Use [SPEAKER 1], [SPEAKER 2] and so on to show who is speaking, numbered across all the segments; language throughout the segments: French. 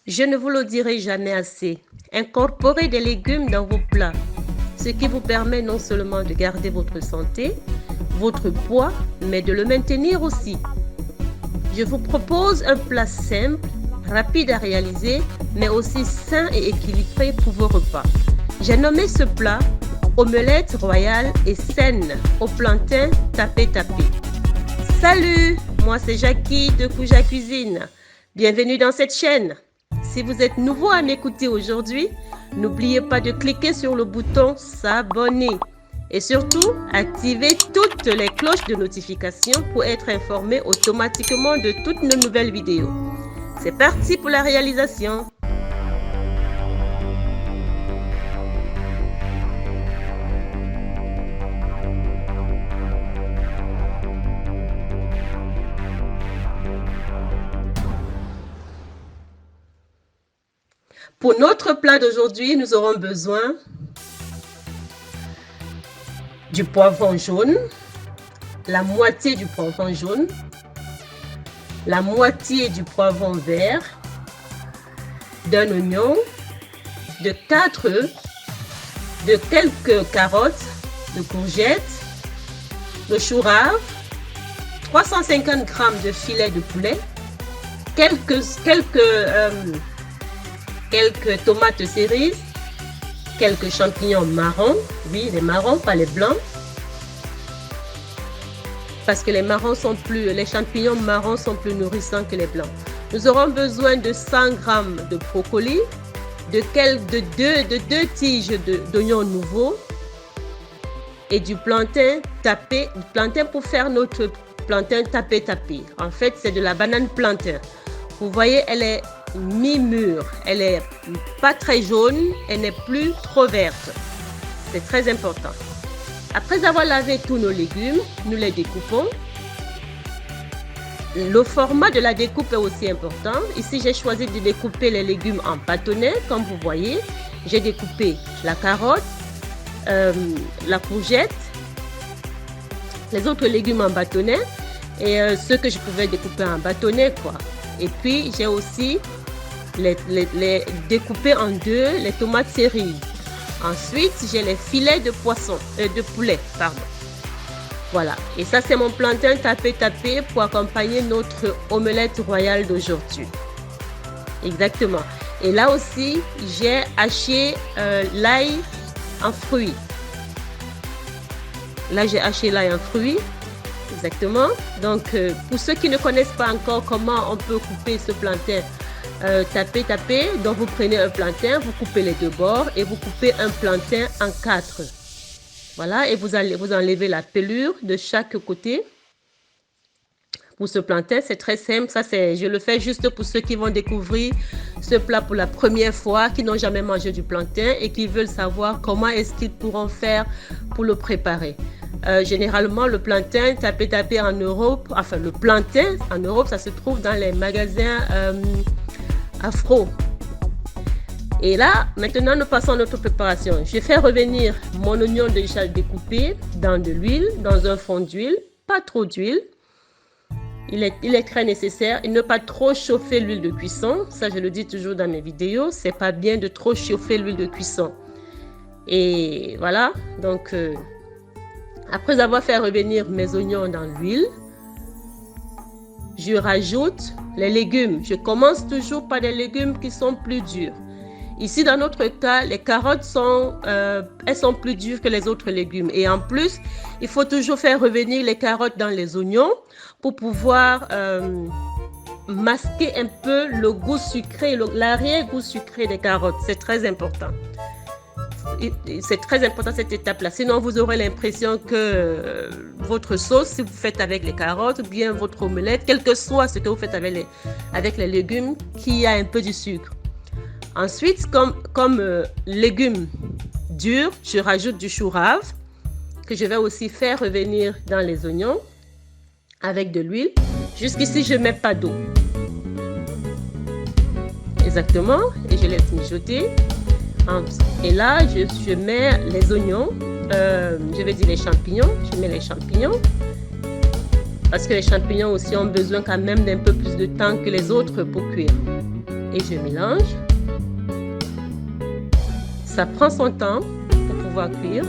[SPEAKER 1] Je ne vous le dirai jamais assez. Incorporez des légumes dans vos plats, ce qui vous permet non seulement de garder votre santé, votre poids, mais de le maintenir aussi. Je vous propose un plat simple, rapide à réaliser, mais aussi sain et équilibré pour vos repas. J'ai nommé ce plat omelette royale et saine au plantain tapé. Salut, moi c'est Jackie de Kouja Cuisine. Bienvenue dans cette chaîne. Si vous êtes nouveau à m'écouter aujourd'hui, n'oubliez pas de cliquer sur le bouton s'abonner et surtout activez toutes les cloches de notification pour être informé automatiquement de toutes nos nouvelles vidéos. C'est parti pour la réalisation. Pour notre plat d'aujourd'hui, nous aurons besoin du poivron jaune, la moitié du poivron jaune, la moitié du poivron vert, d'un oignon, de 4 œufs, de quelques carottes, de courgettes, de chou rave, 350 g de filet de poulet, quelques tomates cerises, quelques champignons marrons, oui les marrons, pas les blancs, parce que les champignons marrons sont plus nourrissants que les blancs. Nous aurons besoin de 100 g de brocoli, de deux tiges d'oignons nouveaux et du plantain tapé, pour faire notre plantain tapé. En fait, c'est de la banane plantain. Vous voyez, elle est mi-mûre, elle est pas très jaune, elle n'est plus trop verte. C'est très important. Après avoir lavé tous nos légumes, nous les découpons. Le format de la découpe est aussi important. Ici, j'ai choisi de découper les légumes en bâtonnets, comme vous voyez. J'ai découpé la carotte, la courgette, les autres légumes en bâtonnets et ceux que je pouvais découper en bâtonnets, quoi. Et puis, j'ai aussi les découpé en deux, les tomates cerises. Ensuite, j'ai les filets de poulet, pardon. Voilà. Et ça, c'est mon plantain tapé pour accompagner notre omelette royale d'aujourd'hui. Exactement. Et là aussi, j'ai haché l'ail en fruits. Là, j'ai haché l'ail en fruits. Exactement. Donc, pour ceux qui ne connaissent pas encore comment on peut couper ce plantain tapé, donc vous prenez un plantain, vous coupez les deux bords et vous coupez un plantain en 4. Voilà, et vous enlevez la pelure de chaque côté. Pour ce plantain, c'est très simple. Ça, je le fais juste pour ceux qui vont découvrir ce plat pour la première fois, qui n'ont jamais mangé du plantain et qui veulent savoir comment est-ce qu'ils pourront faire pour le préparer. Généralement, le plantain tapé en Europe, enfin le plantain en Europe, ça se trouve dans les magasins afro. Et là, maintenant, nous passons à notre préparation. Je fais revenir mon oignon déjà découpé dans de l'huile, dans un fond d'huile, pas trop d'huile. Il est très nécessaire de ne pas trop chauffer l'huile de cuisson. Ça, je le dis toujours dans mes vidéos. C'est pas bien de trop chauffer l'huile de cuisson. Et voilà. Donc, après avoir fait revenir mes oignons dans l'huile, je rajoute les légumes. Je commence toujours par des légumes qui sont plus durs. Ici, dans notre cas, les carottes elles sont plus dures que les autres légumes. Et en plus, il faut toujours faire revenir les carottes dans les oignons pour pouvoir masquer un peu le goût sucré, l'arrière-goût sucré des carottes. C'est très important. C'est très important cette étape-là. Sinon, vous aurez l'impression que votre sauce, si vous faites avec les carottes, ou bien votre omelette, quel que soit ce que vous faites avec les légumes, qu'il y a un peu du sucre. Ensuite, comme légumes durs, je rajoute du chou rave que je vais aussi faire revenir dans les oignons avec de l'huile. Jusqu'ici, je ne mets pas d'eau. Exactement. Et je laisse mijoter. Et là, je mets les oignons. Je vais dire les champignons. Je mets les champignons. Parce que les champignons aussi ont besoin quand même d'un peu plus de temps que les autres pour cuire. et je mélange. Ça prend son temps pour pouvoir cuire,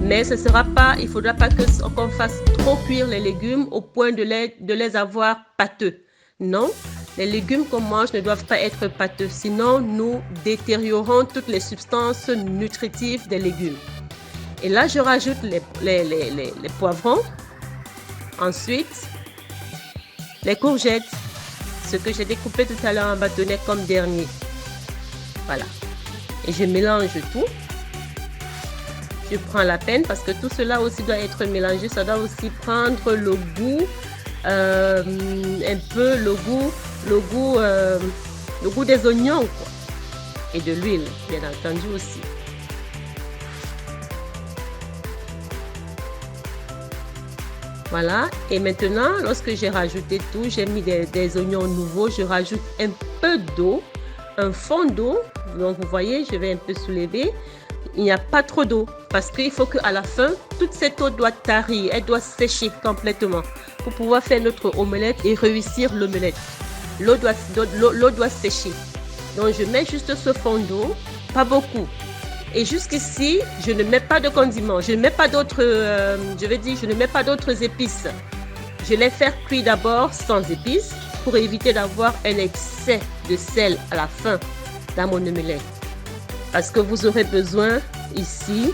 [SPEAKER 1] mais ce sera pas, il ne faudra pas qu'on fasse trop cuire les légumes au point de les avoir pâteux. Non, les légumes qu'on mange ne doivent pas être pâteux, sinon nous détériorons toutes les substances nutritives des légumes. Et là, je rajoute les poivrons. Ensuite, les courgettes, ce que j'ai découpé tout à l'heure en bâtonnets comme dernier. Voilà. Et je mélange tout. Je prends la peine parce que tout cela aussi doit être mélangé. Ça doit aussi prendre le goût, un peu le goût des oignons, quoi. Et de l'huile, bien entendu aussi. Voilà, et maintenant, lorsque j'ai rajouté tout, j'ai mis des oignons nouveaux, je rajoute un peu d'eau, un fond d'eau. Donc, vous voyez, je vais un peu soulever. Il n'y a pas trop d'eau parce qu'il faut qu'à la fin, toute cette eau doit tarir, elle doit sécher complètement pour pouvoir faire notre omelette et réussir l'omelette. L'eau doit sécher. Donc, je mets juste ce fond d'eau, pas beaucoup. Et jusqu'ici, je ne mets pas de condiments, je ne mets pas d'autres, je ne mets pas d'autres épices. Je les fais cuire d'abord sans épices pour éviter d'avoir un excès de sel à la fin dans mon omelette. Parce que vous aurez besoin ici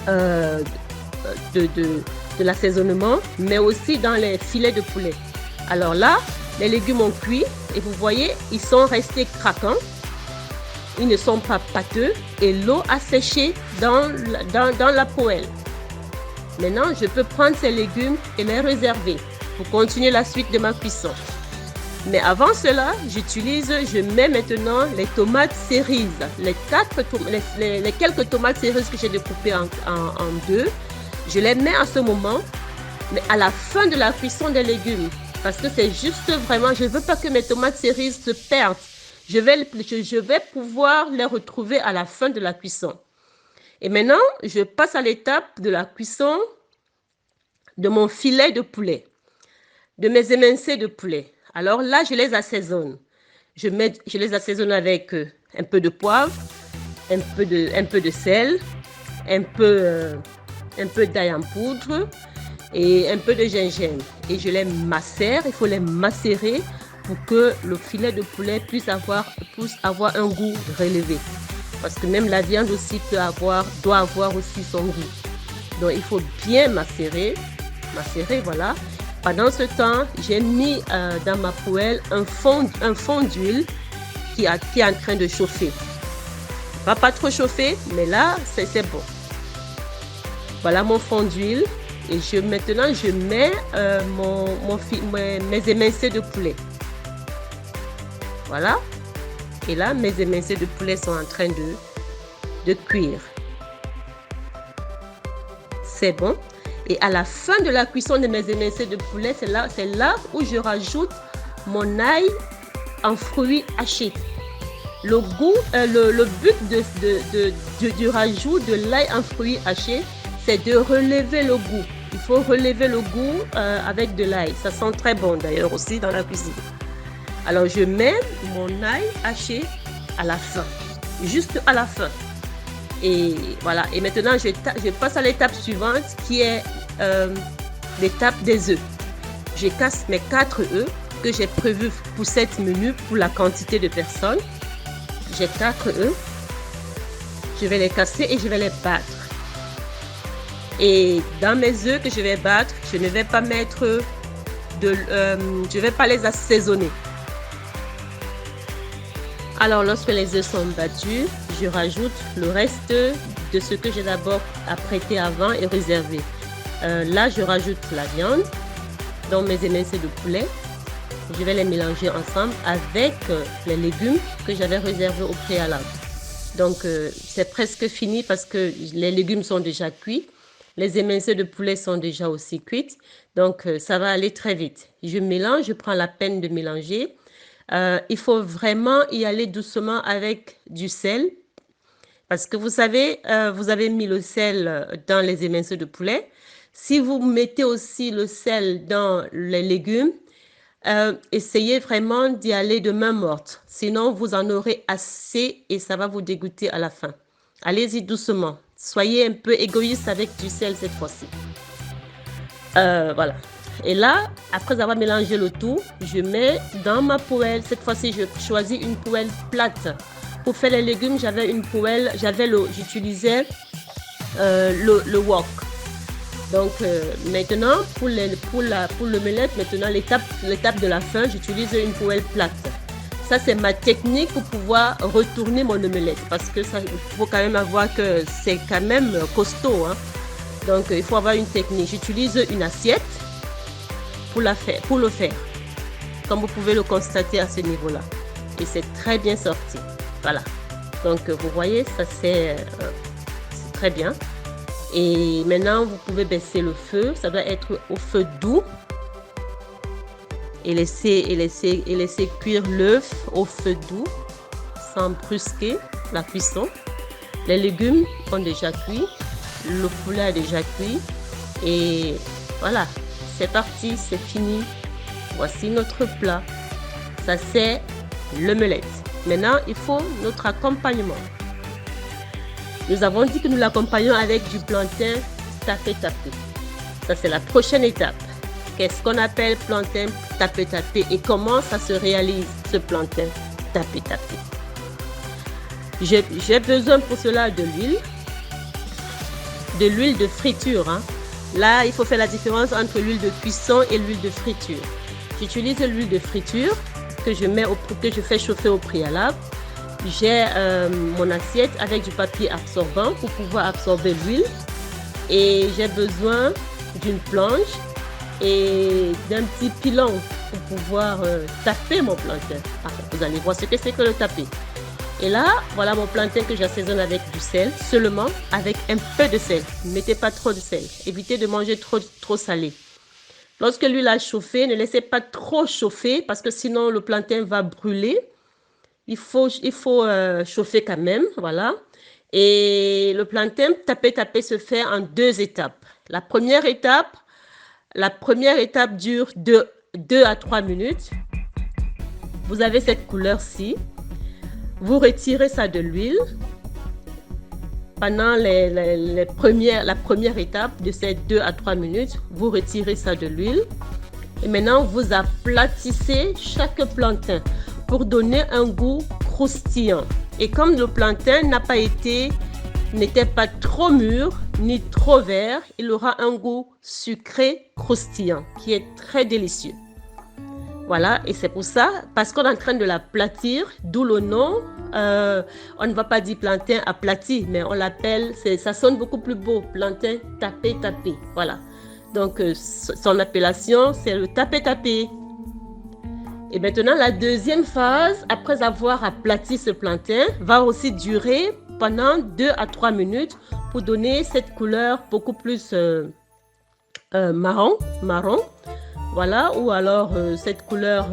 [SPEAKER 1] de l'assaisonnement, mais aussi dans les filets de poulet. Alors là, les légumes ont cuit et vous voyez, ils sont restés craquants. Ils ne sont pas pâteux et l'eau a séché dans la poêle. Maintenant, je peux prendre ces légumes et les réserver pour continuer la suite de ma cuisson. Mais avant cela, je mets maintenant les tomates cerises. Les quelques tomates cerises que j'ai découpées en deux, je les mets à ce moment, mais à la fin de la cuisson des légumes. Parce que c'est juste vraiment, je ne veux pas que mes tomates cerises se perdent. Je vais pouvoir les retrouver à la fin de la cuisson. Et maintenant, je passe à l'étape de la cuisson de mon filet de poulet, de mes émincés de poulet. Alors là, je les assaisonne. Je les assaisonne avec un peu de poivre, un peu de sel, un peu d'ail en poudre et un peu de gingembre. Et je les macère, il faut les macérer pour que le filet de poulet puisse avoir un goût relevé. Parce que même la viande aussi doit avoir aussi son goût. Donc il faut bien macérer, voilà. Pendant ce temps, j'ai mis dans ma poêle un fond d'huile qui est en train de chauffer. Pas trop chauffer, mais là, c'est bon. Voilà mon fond d'huile. Et maintenant, je mets mes émincés de poulet. Voilà. Et là, mes émincés de poulet sont en train de cuire. C'est bon. Et à la fin de la cuisson de mes émincés de poulet, c'est là où je rajoute mon ail en fruits hachés. Le but du rajout de l'ail en fruits hachés, c'est de relever le goût. Il faut relever le goût avec de l'ail. Ça sent très bon d'ailleurs aussi dans la cuisine. Alors je mets mon ail haché à la fin, juste à la fin. Et voilà. Et maintenant je passe à l'étape suivante qui est l'étape des œufs. Je casse mes 4 œufs que j'ai prévus pour cette menu pour la quantité de personnes. J'ai 4 œufs. Je vais les casser et je vais les battre. Et dans mes œufs que je vais battre, je ne vais pas je vais pas les assaisonner. Alors, lorsque les œufs sont battus, je rajoute le reste de ce que j'ai d'abord apprêté avant et réservé. Là, je rajoute la viande dans mes émincés de poulet. Je vais les mélanger ensemble avec les légumes que j'avais réservés au préalable. Donc, c'est presque fini parce que les légumes sont déjà cuits. Les émincés de poulet sont déjà aussi cuits. Donc, ça va aller très vite. Je mélange, je prends la peine de mélanger. Il faut vraiment y aller doucement avec du sel. Parce que vous savez, vous avez mis le sel dans les émincés de poulet. Si vous mettez aussi le sel dans les légumes, essayez vraiment d'y aller de main morte. Sinon, vous en aurez assez et ça va vous dégoûter à la fin. Allez-y doucement. Soyez un peu égoïste avec du sel cette fois-ci. Voilà. Et là, après avoir mélangé le tout, je mets dans ma poêle. Cette fois-ci, je choisis une poêle plate. Pour faire les légumes, j'avais une poêle, j'utilisais le wok. Donc maintenant, pour l'omelette, maintenant l'étape de la fin, j'utilise une poêle plate. Ça, c'est ma technique pour pouvoir retourner mon omelette. Parce que ça, il faut quand même avoir que c'est quand même costaud. Hein. Donc, il faut avoir une technique. J'utilise une assiette pour le faire. Comme vous pouvez le constater à ce niveau-là. Et c'est très bien sorti. Voilà. Donc, vous voyez, ça c'est très bien. Et maintenant, vous pouvez baisser le feu. Ça doit être au feu doux. Et laisser cuire l'œuf au feu doux, sans brusquer la cuisson. Les légumes ont déjà cuit. Le poulet a déjà cuit. Et voilà, c'est parti, c'est fini. Voici notre plat. Ça, c'est l'omelette. Maintenant, il faut notre accompagnement. Nous avons dit que nous l'accompagnons avec du plantain tapé. Ça, c'est la prochaine étape. Qu'est-ce qu'on appelle plantain tapé et comment ça se réalise, ce plantain tapé. J'ai besoin pour cela de l'huile de friture. Hein. Là, il faut faire la différence entre l'huile de cuisson et l'huile de friture. J'utilise l'huile de friture que je fais chauffer au préalable. J'ai mon assiette avec du papier absorbant pour pouvoir absorber l'huile. Et j'ai besoin d'une planche et d'un petit pilon pour pouvoir taper mon plantain. Enfin, vous allez voir ce que c'est que le taper. Et là, voilà mon plantain que j'assaisonne avec du sel, seulement avec un peu de sel. Ne mettez pas trop de sel. Évitez de manger trop salé. Lorsque l'huile a chauffé, ne laissez pas trop chauffer parce que sinon le plantain va brûler. Il faut chauffer quand même, voilà. Et le plantain tapé se fait en 2 étapes. La première étape dure 2 à 3 minutes. Vous avez cette couleur-ci. Vous retirez ça de l'huile. Pendant la première étape de ces 2 à 3 minutes, vous retirez ça de l'huile. Et maintenant, vous aplatissez chaque plantain pour donner un goût croustillant. Et comme le plantain n'était pas trop mûr ni trop vert, il aura un goût sucré croustillant qui est très délicieux. Voilà, et c'est pour ça, parce qu'on est en train de l'aplatir, d'où le nom. On ne va pas dire plantain aplati, mais on l'appelle, ça sonne beaucoup plus beau, plantain tapé. Voilà. Donc, son appellation, c'est le tapé. Et maintenant, la deuxième phase, après avoir aplati ce plantain, va aussi durer pendant 2 à 3 minutes pour donner cette couleur beaucoup plus marron. Voilà, ou alors cette couleur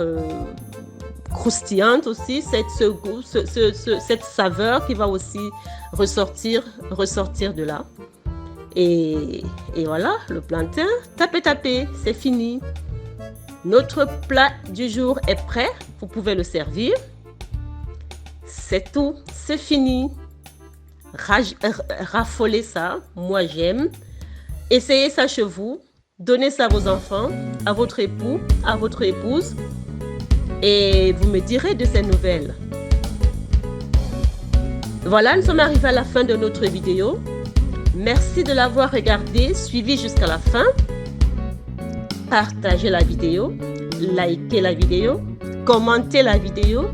[SPEAKER 1] croustillante aussi, cette saveur qui va aussi ressortir de là. Et voilà, le plantain tapé, c'est fini. Notre plat du jour est prêt, vous pouvez le servir. C'est tout, c'est fini. Raffolez ça, moi j'aime. Essayez ça chez vous. Donnez ça à vos enfants, à votre époux, à votre épouse et vous me direz de ces nouvelles. Voilà, nous sommes arrivés à la fin de notre vidéo. Merci de l'avoir regardé, suivi jusqu'à la fin. Partagez la vidéo, likez la vidéo, commentez la vidéo.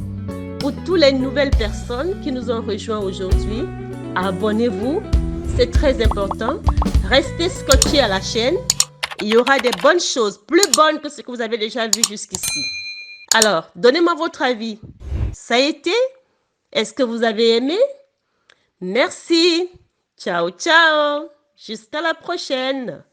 [SPEAKER 1] Pour toutes les nouvelles personnes qui nous ont rejoints aujourd'hui, abonnez-vous, c'est très important. Restez scotchés à la chaîne. Il y aura des bonnes choses, plus bonnes que ce que vous avez déjà vu jusqu'ici. Alors, donnez-moi votre avis. Ça a été? Est-ce que vous avez aimé? Merci. Ciao. Jusqu'à la prochaine.